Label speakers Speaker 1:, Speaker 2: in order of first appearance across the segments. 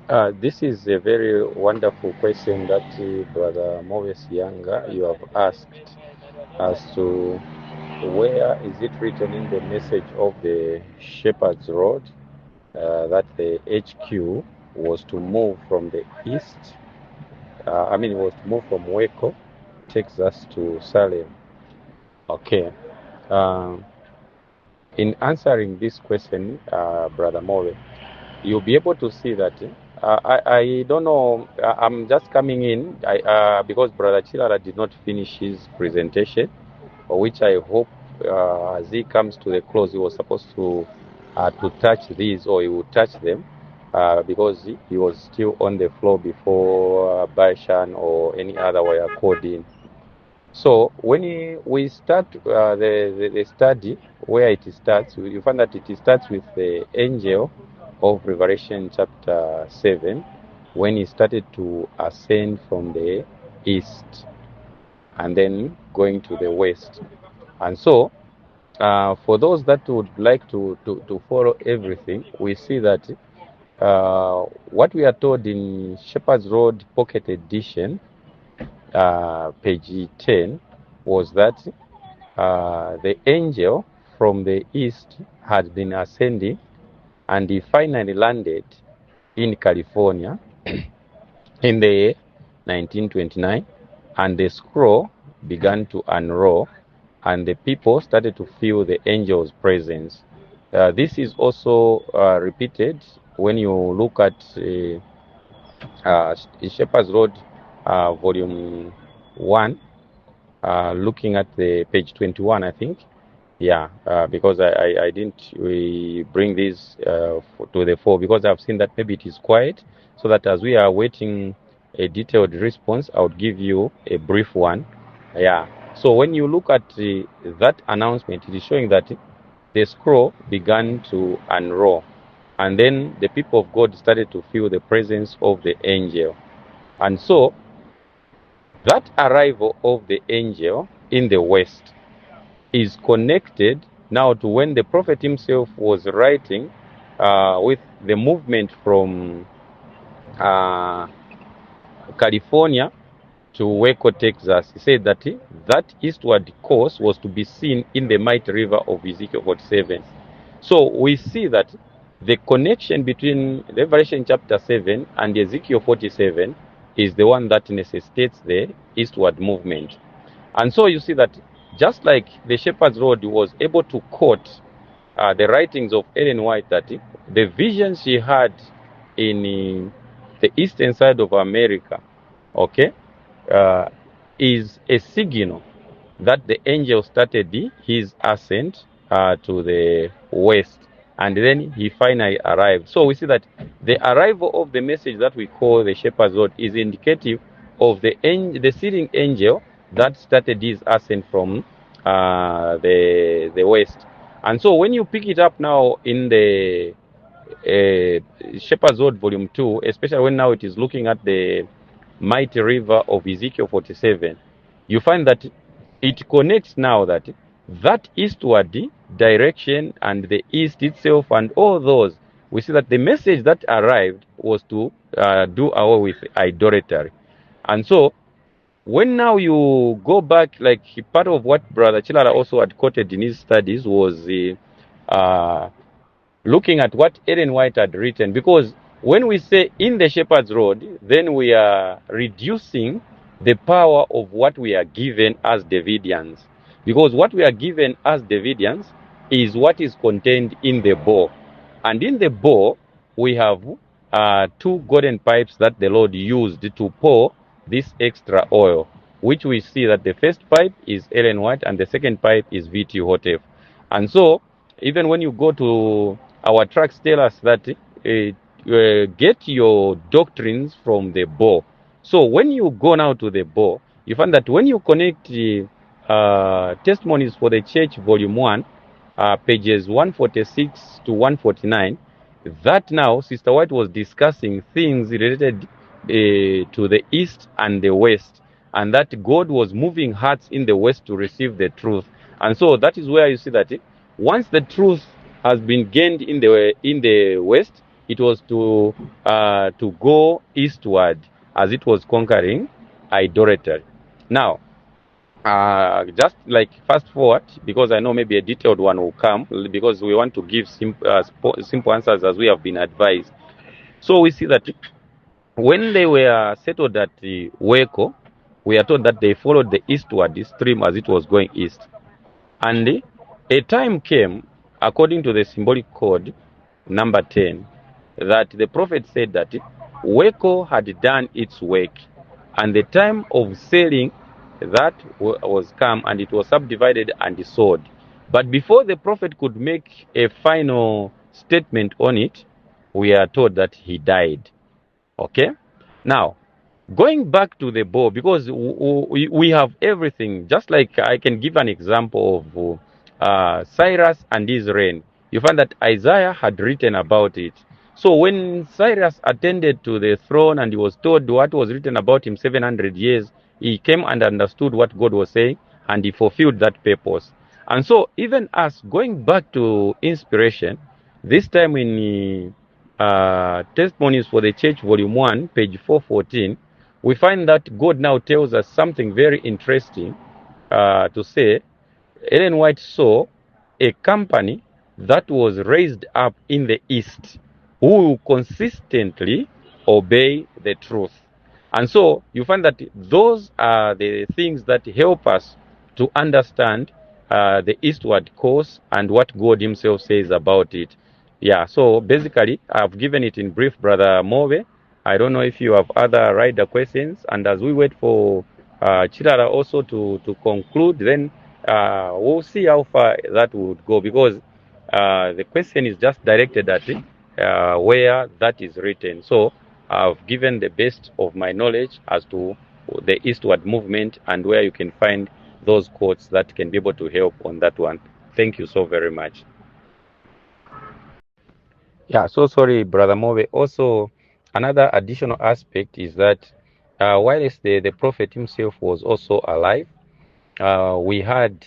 Speaker 1: This is a very wonderful question that Brother Moses Younger you have asked as to where is it written in the message of the Shepherd's Road that the HQ was to move from the east, was to move from Waco, Texas to Salem. Okay. Um, in answering this question, Brother Moses, you'll be able to see that I don't know. I'm just coming in because Brother Chilara did not finish his presentation, for which I hope as he comes to the close, he was supposed to touch these, or he would touch them because he was still on the floor before Baishan or any other were called in. So when we start the study, where it starts, you find that it starts with the angel of Revelation chapter 7, when he started to ascend from the east and then going to the west. And so, for those that would like to follow everything, we see that what we are told in Shepherd's Road Pocket Edition, page 10, was that the angel from the east had been ascending, and he finally landed in California in the year 1929, and the scroll began to unroll, and the people started to feel the angel's presence. This is also repeated when you look at Shepherd's Road, volume 1, looking at the page 21, I think. Yeah, because I didn't bring this to the fore, because I've seen that maybe it is quiet, so that as we are waiting a detailed response, I would give you a brief one. Yeah, so when you look at that announcement, it is showing that the scroll began to unroll, and then the people of God started to feel the presence of the angel. And so that arrival of the angel in the west is connected now to when the prophet himself was writing with the movement from California to Waco, Texas. He said that that eastward course was to be seen in the mighty river of Ezekiel 47. So we see that the connection between Revelation chapter 7 and Ezekiel 47 is the one that necessitates the eastward movement. And so you see that just like the Shepherd's Road was able to quote the writings of Ellen White, that the visions she had in the eastern side of America, okay, is a signal that the angel started his ascent to the west, and then he finally arrived. So we see that the arrival of the message that we call the Shepherd's Road is indicative of the sealing angel that started his ascent from the west. And so when you pick it up now in the Shepherd's Road volume 2, especially when now it is looking at the mighty river of Ezekiel 47, you find that it connects now that eastward direction and the east itself and all those, we see that the message that arrived was to do away with idolatry. And so when now you go back, like part of what Brother Chilara also had quoted in his studies was looking at what Ellen White had written, because when we say in the Shepherd's Road, then we are reducing the power of what we are given as Davidians, because what we are given as Davidians is what is contained in the bowl, and in the bowl we have two golden pipes that the Lord used to pour this extra oil, which we see that the first pipe is Ellen White and the second pipe is V.T. Hotef. And so even when you go to our tracts, tell us that get your doctrines from the bowl. So when you go now to the bowl, you find that when you connect Testimonies for the Church volume 1, pages 146 to 149, that now Sister White was discussing things related to the east and the west, and that God was moving hearts in the west to receive the truth. And so that is where you see that once the truth has been gained in the west, it was to go eastward as it was conquering idolatry. Now, just like fast forward, because I know maybe a detailed one will come, because we want to give simple answers as we have been advised. So we see that when they were settled at the Weko, we are told that they followed the eastward stream as it was going east. And a time came, according to the symbolic code number 10, that the prophet said that Weko had done its work, and the time of selling that was come, and it was subdivided and sold. But before the prophet could make a final statement on it, we are told that he died. Okay? Now, going back to the bow, because we have everything, just like I can give an example of Cyrus and his reign. You find that Isaiah had written about it. So when Cyrus attended to the throne and he was told what was written about him 700 years, he came and understood what God was saying, and he fulfilled that purpose. And so even us going back to inspiration, this time in Testimonies for the Church, Volume 1, page 414, we find that God now tells us something very interesting to say. Ellen White saw a company that was raised up in the East who will consistently obey the truth. And so you find that those are the things that help us to understand the eastward course and what God Himself says about it. Yeah, so basically, I've given it in brief, Brother Move. I don't know if you have other rider questions. And as we wait for Chirara also to conclude, then we'll see how far that would go, because the question is just directed at where that is written. So I've given the best of my knowledge as to the eastward movement and where you can find those quotes that can be able to help on that one. Thank you so very much. Yeah, so sorry, Brother Move. Also, another additional aspect is that whilst the prophet himself was also alive, we had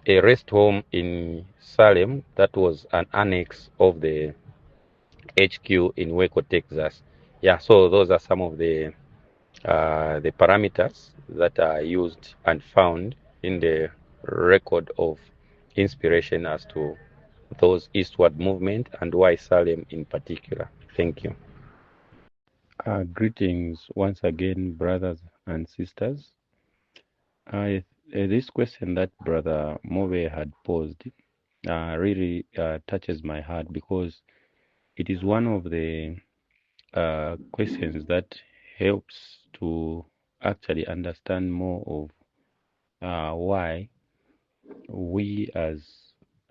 Speaker 1: a rest home in Salem that was an annex of the HQ in Waco, Texas. Yeah, so those are some of the parameters that are used and found in the record of inspiration as to those eastward movement and why Salem in particular. Thank you. Greetings once again, brothers and sisters. This question that Brother Move had posed really touches my heart, because it is one of the questions that helps to actually understand more of why we as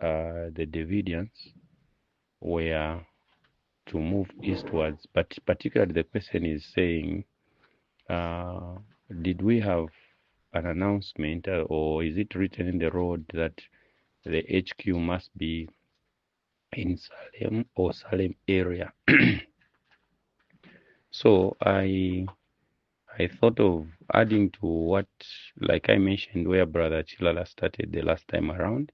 Speaker 1: the Davidians were to move eastwards. But particularly the question is saying, uh, did we have an announcement, or is it written in the road that the HQ must be in Salem or Salem area? So I thought of adding to what, like I mentioned, where Brother Chilala started the last time around,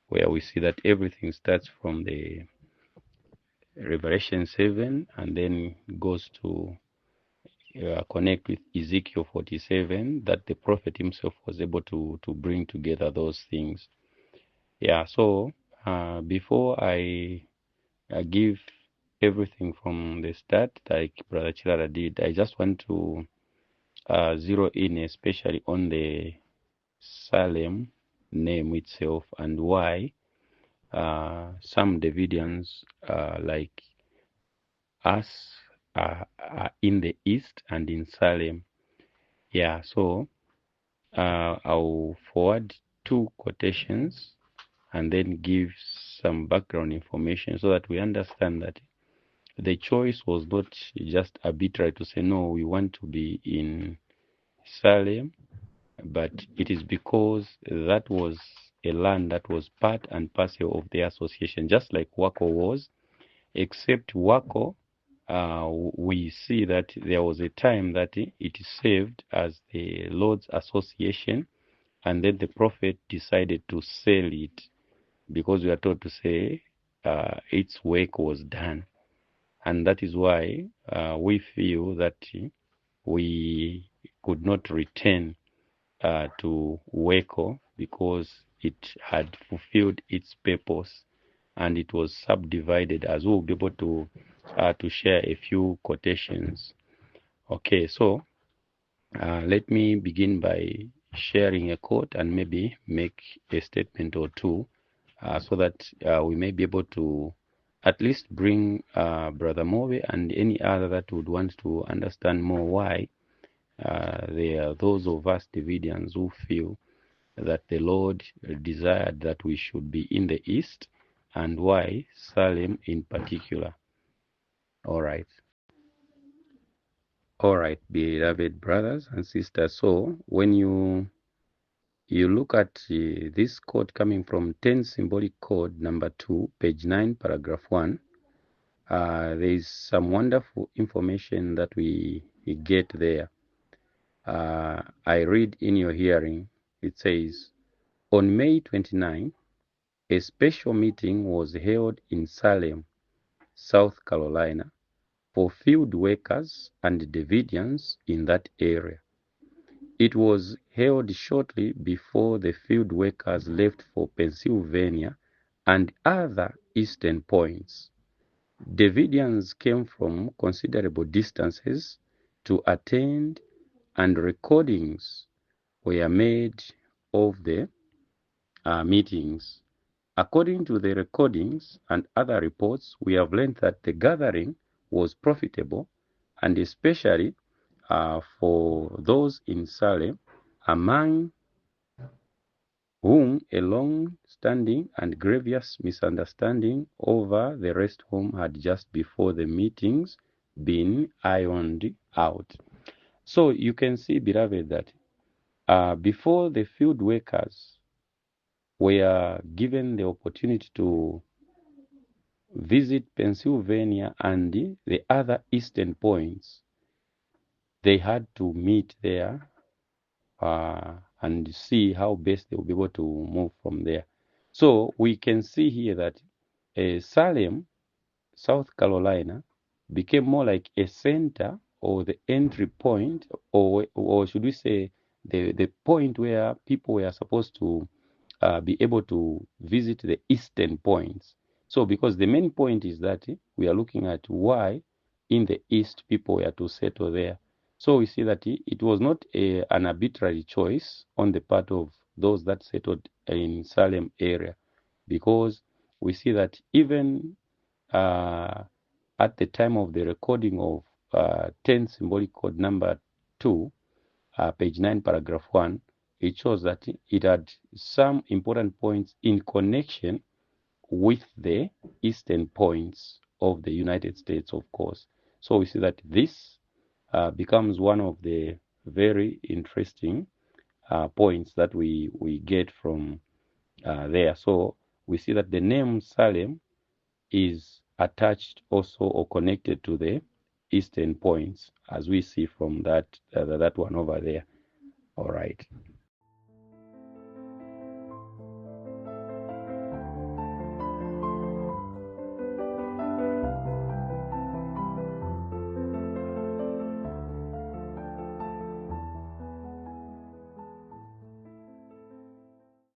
Speaker 1: where we see that everything starts from the Revelation 7 and then goes to connect with Ezekiel 47, that the prophet himself was able to bring together those things. Yeah, so before I give everything from the start, like Brother Chilala did, I just want to zero in especially on the Salem name itself and why some Davidians like us are in the east and in Salem. Yeah, so I'll forward two quotations and then give some background information so that we understand that the choice was not just arbitrary to say, no, we want to be in Salem, but it is because that was a land that was part and parcel of the association, just like Wako was, except Wako, we see that there was a time that it served as the Lord's association, and then the prophet decided to sell it because we are told to say its work was done. and that is why we feel that we could not return to Waco because it had fulfilled its purpose and it was subdivided, as we'll be able to share a few quotations. Okay, so let me begin by sharing a quote and maybe make a statement or two so that we may be able to at least bring Brother Move and any other that would want to understand more why there are those of us Davidians who feel that the Lord desired that we should be in the East and why Salem in particular. All right. All right, beloved brothers and sisters. So when you look at this quote coming from 10 Symbolic Code number 2, page 9, paragraph 1, there is some wonderful information that we get there. I read in your hearing, it says, on May 29, a special meeting was held in Salem, South Carolina, for field workers and Davidians in that area. It was held shortly before the field workers left for Pennsylvania and other eastern points. Davidians came from considerable distances to attend, and recordings were made of the meetings. According to the recordings and other reports, we have learned that the gathering was profitable, and especially for those in Salem, among whom a long-standing and grievous misunderstanding over the rest home had just before the meetings been ironed out. So you can see, beloved, that before the field workers were given the opportunity to visit Pennsylvania and the other eastern points, they had to meet there and see how best they will be able to move from there. So we can see here that Salem, South Carolina, became more like a center or the entry point, or should we say the point where people were supposed to be able to visit the eastern points. So because the main point is that we are looking at why in the east people were to settle there. So we see that it was not an arbitrary choice on the part of those that settled in Salem area, because we see that even at the time of the recording of 10 Symbolic Code number 2, page 9, paragraph 1, it shows that it had some important points in connection with the eastern points of the United States, of course. So we see that this becomes one of the very interesting points that we get from there. So we see that the name Salem is attached also or connected to the eastern points, as we see from that one over there. All right.